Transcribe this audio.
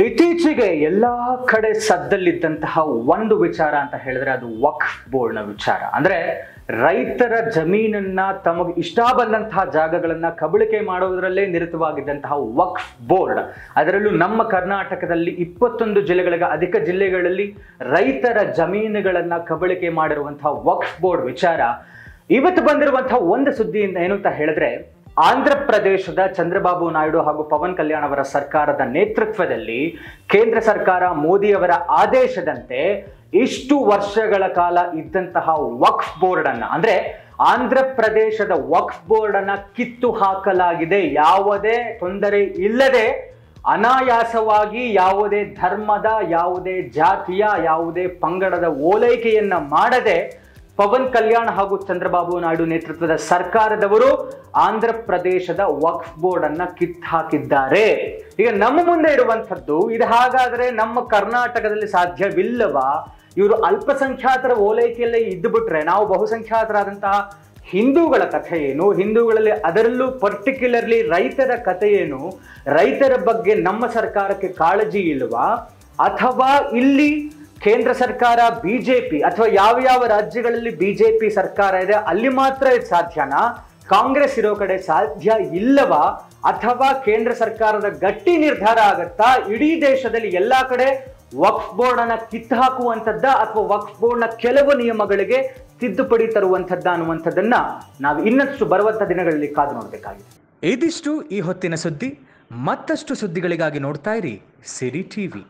ಇತ್ತೀಚೆಗೆ ಎಲ್ಲಾ ಕಡೆ ಸದ್ದಲ್ಲಿದ್ದಂತಹ ಒಂದು ವಿಚಾರ ಅಂತ ಹೇಳಿದ್ರೆ ಅದು ವಕ್ಫ್ ಬೋರ್ಡ್ನ ವಿಚಾರ. ಅಂದ್ರೆ ರೈತರ ಜಮೀನನ್ನ ತಮಗೆ ಇಷ್ಟ ಬಂದಂತಹ ಜಾಗಗಳನ್ನ ಕಬಳಿಕೆ ಮಾಡುವುದರಲ್ಲೇ ನಿರತವಾಗಿದ್ದಂತಹ ವಕ್ಫ್ ಬೋರ್ಡ್, ಅದರಲ್ಲೂ ನಮ್ಮ ಕರ್ನಾಟಕದಲ್ಲಿ 21 ಜಿಲ್ಲೆಗಳಿಗೆ ಅಧಿಕ ಜಿಲ್ಲೆಗಳಲ್ಲಿ ರೈತರ ಜಮೀನುಗಳನ್ನ ಕಬಳಿಕೆ ಮಾಡಿರುವಂತಹ ವಕ್ಫ್ ಬೋರ್ಡ್ ವಿಚಾರ ಇವತ್ತು ಬಂದಿರುವಂತಹ ಒಂದು ಸುದ್ದಿಯಿಂದ ಏನು ಅಂತ ಹೇಳಿದ್ರೆ, ಆಂಧ್ರ ಪ್ರದೇಶದ ಚಂದ್ರಬಾಬು ನಾಯ್ಡು ಹಾಗೂ ಪವನ್ ಕಲ್ಯಾಣ್ ಅವರ ಸರ್ಕಾರದ ನೇತೃತ್ವದಲ್ಲಿ ಕೇಂದ್ರ ಸರ್ಕಾರ ಮೋದಿಯವರ ಆದೇಶದಂತೆ ಇಷ್ಟು ವರ್ಷಗಳ ಕಾಲ ಇದ್ದಂತಹ ವಕ್ಫ್ ಬೋರ್ಡ್ ಅನ್ನ, ಅಂದ್ರೆ ಆಂಧ್ರ ಪ್ರದೇಶದ ವಕ್ಫ್ ಬೋರ್ಡ್ ಅನ್ನ ಕಿತ್ತು ಹಾಕಲಾಗಿದೆ. ಯಾವುದೇ ತೊಂದರೆ ಇಲ್ಲದೆ ಅನಾಯಾಸವಾಗಿ ಯಾವುದೇ ಧರ್ಮದ, ಯಾವುದೇ ಜಾತಿಯ, ಯಾವುದೇ ಪಂಗಡದ ಓಲೈಕೆಯನ್ನ ಮಾಡದೆ ಪವನ್ ಕಲ್ಯಾಣ್ ಹಾಗೂ ಚಂದ್ರಬಾಬು ನಾಯ್ಡು ನೇತೃತ್ವದ ಸರ್ಕಾರದವರು ಆಂಧ್ರ ಪ್ರದೇಶದ ವಕ್ಫ್ ಬೋರ್ಡ್ ಅನ್ನ ಕಿತ್ತಾಕಿದ್ದಾರೆ. ಈಗ ನಮ್ಮ ಮುಂದೆ ಇರುವಂತದ್ದು ಇದು. ಹಾಗಾದ್ರೆ ನಮ್ಮ ಕರ್ನಾಟಕದಲ್ಲಿ ಸಾಧ್ಯವಿಲ್ಲವಾ? ಇವರು ಅಲ್ಪಸಂಖ್ಯಾತರ ಓಲೈಕೆಯಲ್ಲೇ ಇದ್ದು ಬಿಟ್ರೆ ನಾವು ಬಹುಸಂಖ್ಯಾತರಾದಂತಹ ಹಿಂದೂಗಳ ಕಥೆ ಏನು? ಹಿಂದೂಗಳಲ್ಲಿ ಅದರಲ್ಲೂ ಪರ್ಟಿಕ್ಯುಲರ್ಲಿ ರೈತರ ಕಥೆ ಏನು? ರೈತರ ಬಗ್ಗೆ ನಮ್ಮ ಸರ್ಕಾರಕ್ಕೆ ಕಾಳಜಿ ಇಲ್ವಾ? ಅಥವಾ ಇಲ್ಲಿ ಕೇಂದ್ರ ಸರ್ಕಾರ ಬಿಜೆಪಿ ಅಥವಾ ಯಾವ ರಾಜ್ಯಗಳಲ್ಲಿ ಬಿಜೆಪಿ ಸರ್ಕಾರ ಇದೆ ಅಲ್ಲಿ ಮಾತ್ರ ಇದು ಸಾಧ್ಯನಾ? ಕಾಂಗ್ರೆಸ್ ಇರೋ ಕಡೆ ಸಾಧ್ಯ ಇಲ್ಲವಾ? ಅಥವಾ ಕೇಂದ್ರ ಸರ್ಕಾರದ ಗಟ್ಟಿ ನಿರ್ಧಾರ ಆಗತ್ತಾ ಇಡೀ ದೇಶದಲ್ಲಿ ಎಲ್ಲಾ ಕಡೆ ವಕ್ಫ್ ಬೋರ್ಡ್ ಅನ್ನ ಕಿತ್ತು ಹಾಕುವಂಥದ್ದ ಅಥವಾ ವಕ್ಫ್ ಬೋರ್ಡ್ ನ ಕೆಲವು ನಿಯಮಗಳಿಗೆ ತಿದ್ದುಪಡಿ ತರುವಂಥದ್ದ ಅನ್ನುವಂಥದ್ದನ್ನ ನಾವು ಇನ್ನಷ್ಟು ಬರುವಂತ ದಿನಗಳಲ್ಲಿ ಕಾದು ನೋಡಬೇಕಾಗಿದೆ. ಇದಿಷ್ಟು ಈ ಹೊತ್ತಿನ ಸುದ್ದಿ. ಮತ್ತಷ್ಟು ಸುದ್ದಿಗಳಿಗಾಗಿ ನೋಡ್ತಾ ಇರಿ ಸಿರಿ ಟಿವಿ.